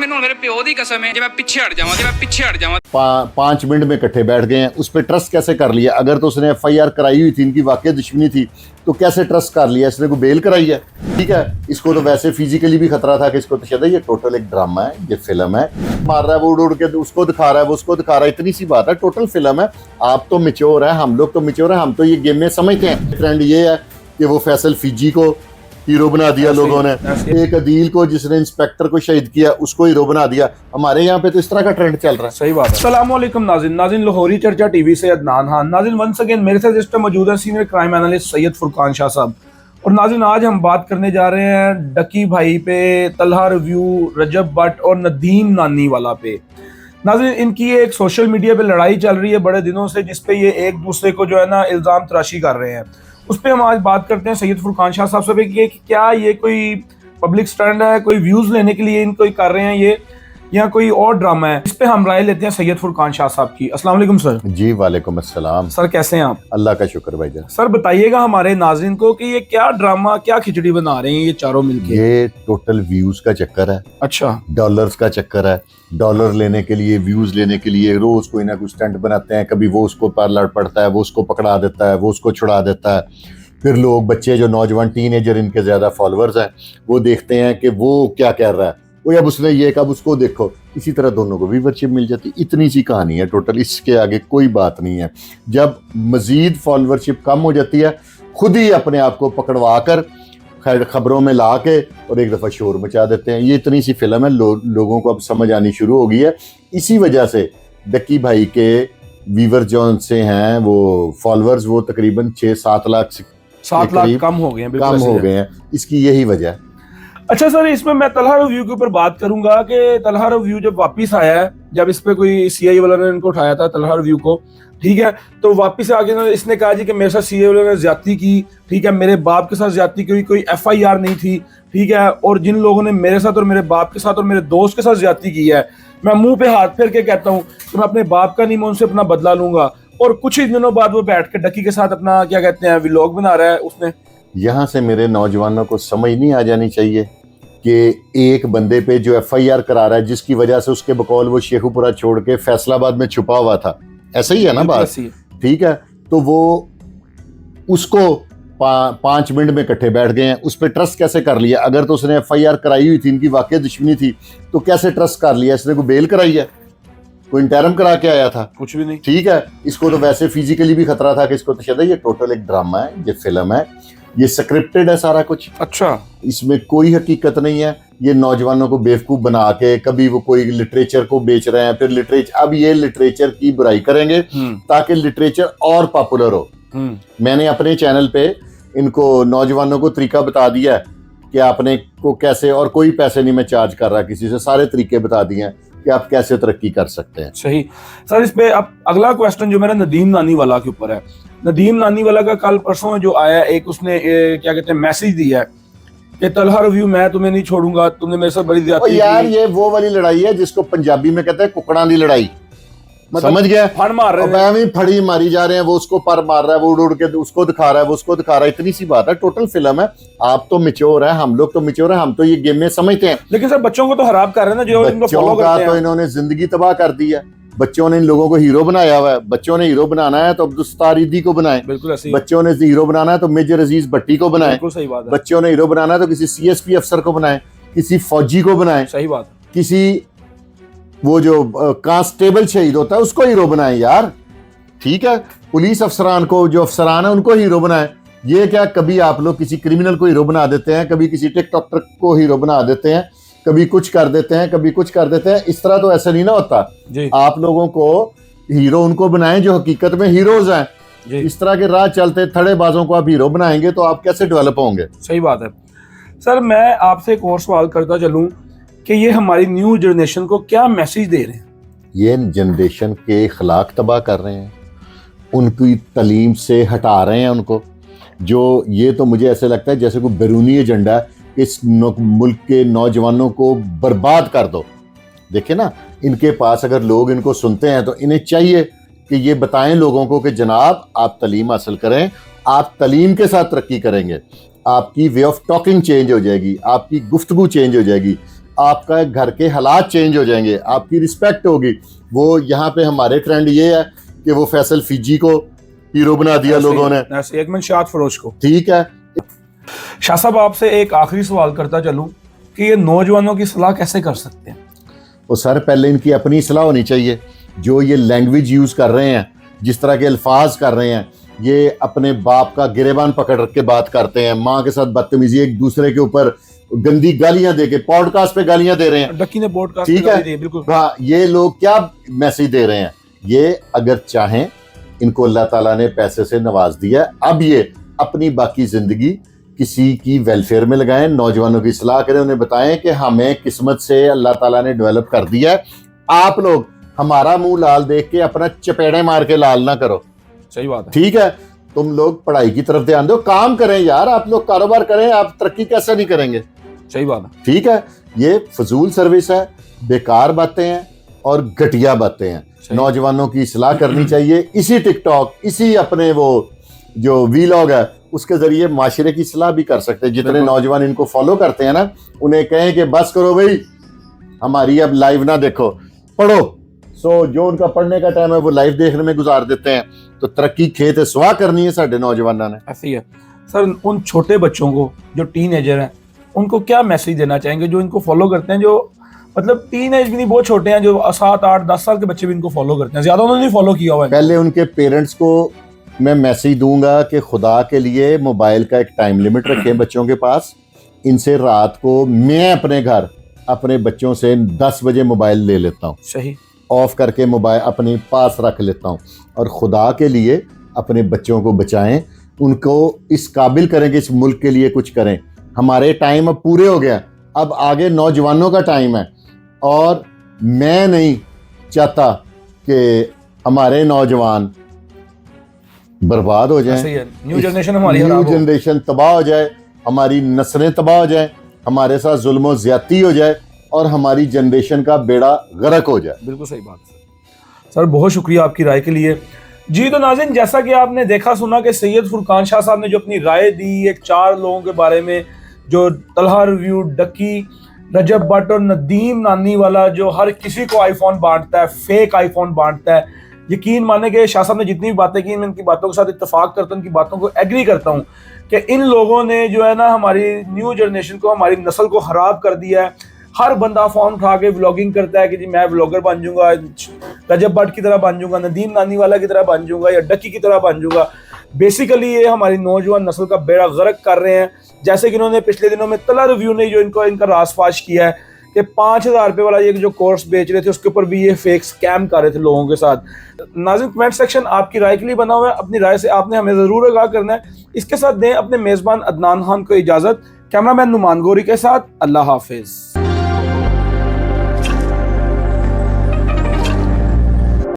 मेरे प्यो दी कसम है, जब मैं पीछे हट जावा 5 मिनट में इकट्ठे बैठ गए हैं। उस पर ट्रस्ट कैसे कर लिया? अगर तो उसने FIR कराई हुई थी, इनकी वाकई दुश्मनी थी, तो कैसे ट्रस्ट कर लिया? इसने को बेल कराई है, ठीक है। इसको तो वैसे फिजिकली भी खतरा था कि इसको तो शायद ये टोटल एक ड्रामा है, ये फिल्म है। मार रहा है वो, उड़ के उसको दिखा रहा है, वो उसको दिखा रहा है, इतनी सी बात है। टोटल फिल्म है। आप तो मैच्योर है, हम लोग तो मैच्योर है, हम तो ये गेम में समझते हैं। ट्रेंड ये है कि वो फैसल फीजी को हीरो बना दिया लोगों ने, एक अदील को जिसने इंस्पेक्टर को शहीद किया उसको हीरो बना दिया। हमारे यहाँ पे तो इस तरह का ट्रेंड चल रहा है। सही बात है। अस्सलामुअलैकुम नाज़रीन लाहौरी चर्चा टीवी से अदनान खान। नाज़रीन वंस अगेन मेरे साथ इस टाइम मौजूद है senior crime analyst Syed Furqan Shah साहब। और नाज़रीन आज हम बात करने जा रहे हैं डकी भाई पे, तलहा रिव्यू, रजब भट्ट और नदीम नानी वाला पे। नाज़रीन इनकी एक सोशल मीडिया पे लड़ाई चल रही है बड़े दिनों से, जिसपे ये एक दूसरे को जो है ना इल्ज़ाम तराशी कर रहे हैं। उस पर हम आज बात करते हैं सैयद फुरकान शाह साहब से कि क्या ये कोई पब्लिक स्टैंड है, कोई व्यूज लेने के लिए इनको कर रहे हैं ये, या कोई और ड्रामा है। इस पे हम राय लेते हैं सैयद फुरकान शाह साहब की। अस्सलाम वालेकुम सर। जी वालेकुम अस्सलाम। सर कैसे हैं आप? अल्लाह का शुक्र भाईजान। सर बताइएगा हमारे नाज़रीन को कि ये क्या ड्रामा, क्या खिचड़ी बना रहे हैं ये चारों मिलके? ये टोटल व्यूज का चक्कर है, अच्छा, डॉलर्स का चक्कर है। डॉलर लेने के लिए, व्यूज लेने के लिए रोज कोई ना कोई स्टंट बनाते हैं। कभी वो उसको पर लड़ पड़ता है, वो उसको पकड़ा देता है, वो उसको छुड़ा देता है। फिर लोग, बच्चे जो नौजवान टीनेजर इनके ज़्यादा फॉलोअर्स हैं, वो देखते हैं कि वो क्या कह रहा है, वो अब उसने ये कब उसको देखो, इसी तरह दोनों को व्यूवरशिप मिल जाती। इतनी सी कहानी है टोटल, इसके आगे कोई बात नहीं है। जब मज़ीद फॉलोअरशिप कम हो जाती है, खुद ही अपने आप को पकड़वा कर खबरों में ला के और एक दफ़ा शोर मचा देते हैं। ये इतनी सी फिल्म है, लोगों को अब समझ आनी शुरू हो गई है। इसी वजह से डक्की भाई के व्यूवर जो से हैं, वो फॉलोअर्स वो तकरीबन 6-7 लाख 7 लाख कम हो गए हैं। कम हो गए हैं। इसकी यही वजह है। अच्छा सर, इसमें मैं तलहा रिव्यू के ऊपर बात करूंगा कि तलहा रिव्यू जब वापस आया है, जब इस पे कोई CI वाला ने इनको उठाया था तलहा रिव्यू को, ठीक है, तो वापस आके इसने कहा जी कि मेरे साथ CI वाले ने ज्यादती की, ठीक है, मेरे बाप के साथ ज्यादती की, कोई FIR नहीं थी, ठीक है, और जिन लोगों ने मेरे साथ और मेरे बाप के साथ और मेरे दोस्त के साथ ज्यादती की है, मैं मुंह पे हाथ फेर के कहता हूँ कि मैं अपने बाप का नहीं, मैं उनसे अपना बदला लूंगा। और कुछ ही दिनों बाद वो बैठ के डकी के साथ अपना क्या कहते हैं व्लॉग बना रहा है उसने। यहाँ से मेरे नौजवानों को समझ नहीं आ जानी चाहिए कि एक बंदे पे जो FIR करा रहा है, जिसकी वजह से उसके बकौल वो शेखुपुरा छोड़ के फैसलाबाद में छुपा हुआ था, ऐसा ही है ना बात, ठीक है, तो वो उसको 5 मिनट में इकट्ठे बैठ गए हैं। उस पर ट्रस्ट कैसे कर लिया? अगर तो उसने FIR कराई हुई थी, इनकी वाकई दुश्मनी थी, तो कैसे ट्रस्ट कर लिया? इसने को बेल कराई है, कोई इंटरम करा के आया था? कुछ भी नहीं, ठीक है। इसको तो वैसे फिजिकली भी खतरा था कि इसको तो शायद ये टोटल एक ड्रामा है, ये फिल्म है, ये स्क्रिप्टेड है सारा कुछ। अच्छा, इसमें कोई हकीकत नहीं है। ये नौजवानों को बेवकूफ बना के, कभी वो कोई लिटरेचर को बेच रहे हैं, फिर लिटरेचर, अब ये लिटरेचर की बुराई करेंगे ताकि लिटरेचर और पॉपुलर हो। मैंने अपने चैनल पे इनको नौजवानों को तरीका बता दिया है कि आपने को कैसे, और कोई पैसे नहीं मैं चार्ज कर रहा किसी से, सारे तरीके बता दिए हैं कि आप कैसे तरक्की कर सकते हैं। सही सर। इस पे अब अगला क्वेश्चन जो मेरा नदीम नानी वाला के ऊपर है। नदीम नानी वाला का कल परसों जो आया, एक उसने क्या कहते हैं मैसेज दिया है कि तलहा रिव्यू मैं तुम्हें नहीं छोड़ूंगा, तुमने मेरे साथ बड़ी ज्यादती की। यार ये वो वाली लड़ाई है जिसको पंजाबी में कहते हैं कुकड़ां दी लड़ाई, समझ गया? फड़ मार रहे हैं, फड़ी मारी जा रहे हैं, वो उसको पर मार रहा है, वो उड़ के उसको दिखा रहा है, वो उसको दिखा रहा है। इतनी सी बात है। टोटल फिल्म है। आप तो मैच्योर है, हम लोग तो मैच्योर है, हम तो ये गेम में समझते हैं। लेकिन सर बच्चों को तो खराब कर रहे हैं ना, जो इनको फॉलो करते हैं। तो इन्होंने जिंदगी तबाह कर दी है। बच्चों ने इन लोगों को हीरो बनाया हुआ है। बच्चों ने हीरो बनाना है तो अब्दुल ईदी को बनाए, बिल्कुल ऐसे। बच्चों ने हीरो बनाना है तो मेजर अजीज भट्टी को बनाए, बिल्कुल सही बात है। बच्चों ने हीरो बनाना है तो किसी CSP अफसर को बनाए, किसी फौजी को बनाए, सही बात, किसी वो जो कांस्टेबल शहीद होता है उसको हीरो बनाए यार, ठीक है, पुलिस अफसरान को, जो अफसरान है उनको हीरो बनाए। ये क्या, कभी आप लोग किसी क्रिमिनल को हीरो बना देते हैं, कभी किसी टिकटॉकर को हीरो बना देते हैं, कभी कुछ कर देते हैं, कभी कुछ कर देते हैं। इस तरह तो ऐसा नहीं ना होता जी। आप लोगों को हीरो उनको बनाएं जो हकीकत में हीरोज हैं। इस तरह के राह चलते थड़ेबाजों को आप हीरो बनाएंगे तो आप कैसे डेवलप होंगे? सही बात है। सर मैं आपसे एक और सवाल करता चलूं कि ये हमारी न्यू जनरेशन को क्या मैसेज दे रहे हैं? ये जनरेशन के अखलाक तबाह कर रहे हैं, उनकी तालीम से हटा रहे हैं उनको। जो ये तो मुझे ऐसे लगता है जैसे कोई बैरूनी एजेंडा है, इस मुल्क के नौजवानों को बर्बाद कर दो। देखिए ना, इनके पास अगर लोग इनको सुनते हैं तो इन्हें चाहिए कि ये बताएं लोगों को कि जनाब आप तालीम हासिल करें, आप तालीम के साथ तरक्की करेंगे, आपकी वे ऑफ टॉकिंग चेंज हो जाएगी, आपकी गुफ्तगू चेंज हो जाएगी, आपका घर के हालात चेंज हो जाएंगे, आपकी रिस्पेक्ट होगी। वो यहाँ पे हमारे ट्रेंड ये है कि वो फैसल फिजी को हीरो बना दिया लोगों ने, एक मंशात फरोश को। ठीक है। शाह साहब आपसे एक आखिरी सवाल करता चलूं कि ये नौजवानों की सलाह कैसे कर सकते हैं? वो सर पहले इनकी अपनी सलाह होनी चाहिए। जो ये लैंग्वेज यूज़ कर रहे हैं, जिस तरह के अल्फाज कर रहे हैं, ये अपने बाप का गिरेबान पकड़ के बात करते हैं, माँ के साथ बदतमीजी, एक दूसरे के ऊपर गंदी गालियां दे के पॉडकास्ट पे गालियां दे रहे हैं। डक्की ने पॉडकास्ट ठीक है, बिल्कुल। हाँ, ये लोग क्या मैसेज दे रहे हैं? ये अगर चाहें, इनको अल्लाह ताला ने पैसे से नवाज दिया, अब ये अपनी बाकी जिंदगी किसी की वेलफेयर में लगाएं, नौजवानों की सलाह करें, उन्हें बताएं कि हमें किस्मत से अल्लाह ताला ने डेवलप कर दिया है। आप लोग हमारा मुंह लाल देख के अपना चपेड़े मार के लाल ना करो। सही बात है। ठीक है, तुम लोग पढ़ाई की तरफ ध्यान दो, काम करें यार, आप लोग कारोबार करें, आप तरक्की कैसे नहीं करेंगे? सही बात है। ठीक है, ये फजूल सर्विस है, बेकार बातें हैं और घटिया बातें हैं। नौजवानों की सलाह करनी चाहिए। इसी टिकटॉक, इसी अपने वो जो वीलॉग है, उसके जरिए माशरे की सलाह भी कर सकते हैं। जितने नौजवान इनको फॉलो करते हैं ना, उन्हें कहें कि बस करो भाई, हमारी अब लाइव ना देखो, पढ़ो। सो जो उनका पढ़ने का टाइम है वो लाइव देखने में गुजार देते हैं। तो तरक्की खेत स्वाह करनी है साढ़े नौजवानों ने। ऐसे ही है सर। उन छोटे बच्चों को जो टीनेजर हैं, उनको क्या मैसेज देना चाहेंगे जो इनको फॉलो करते हैं, जो मतलब टीनेज भी नहीं, बहुत छोटे हैं, जो 7, 8, 10 साल के बच्चे भी इनको फॉलो करते हैं, ज्यादा उन्होंने नहीं फॉलो किया हुआ है। पहले उनके पेरेंट्स को मैं मैसेज दूंगा कि खुदा के लिए मोबाइल का एक टाइम लिमिट रखें बच्चों के पास। इनसे रात को मैं अपने घर अपने बच्चों से 10 बजे मोबाइल ले लेता हूँ, सही, ऑफ करके मोबाइल अपने पास रख लेता हूँ। और खुदा के लिए अपने बच्चों को बचाएं, उनको इस काबिल करें कि इस मुल्क के लिए कुछ करें। हमारे टाइम अब पूरे हो गया, अब आगे नौजवानों का टाइम है। और मैं नहीं चाहता कि हमारे नौजवान बर्बाद हो जाएं, न्यू जनरेशन हमारी न्यू जनरेशन तबाह हो जाए, हमारी नस्लें तबाह हो जाए, हमारे साथ जुल्म ज्यादती हो जाए और हमारी जनरेशन का बेड़ा गर्क हो जाए। बिल्कुल सही बात सर। बहुत शुक्रिया आपकी राय के लिए। जी तो नाज़रीन, जैसा कि आपने देखा सुना कि सैयद फुरकान शाह साहब ने जो अपनी राय दी एक 4 लोगों के बारे में, जो तलहा रिव्यू, डक्की, रजब भट्ट और नदीम नानी वाला, जो हर किसी को आईफोन बांटता है, फेक आईफोन बांटता है। यकीन माने कि शाह साहब ने जितनी भी बातें की, मैं इनकी बातों के साथ इत्तेफाक करता हूँ, उनकी बातों को एग्री करता हूँ कि इन लोगों ने जो है ना हमारी न्यू जनरेशन को, हमारी नस्ल को खराब कर दिया है। हर बंदा फ़ोन उठा के व्लॉगिंग करता है कि जी मैं व्लॉगर बन जाऊंगा, रजब भट्ट की तरह बन जाऊंगा, नदीम नानी वाला की तरह बन जाऊंगा या डक्की की तरह बन जाऊंगा। बेसिकली ये हमारी नौजवान नस्ल का बेड़ा गर्क कर रहे हैं। जैसे कि इन्होंने पिछले दिनों में तला रिव्यू ने जो इनका रासफाश किया है कि 5,000 रुपये वाला ये जो कोर्स बेच रहे थे, उसके ऊपर भी ये फेक स्कैम कर रहे थे लोगों के साथ। नाज़रीन, कमेंट सेक्शन आपकी राय के लिए बना हुआ है, अपनी राय से आपने हमें ज़रूर आगाह करना है। इसके साथ दें अपने मेज़बान अदनान खान को इजाज़त। कैमरामैन नुमान गोरी के साथ अल्लाह हाफिज़।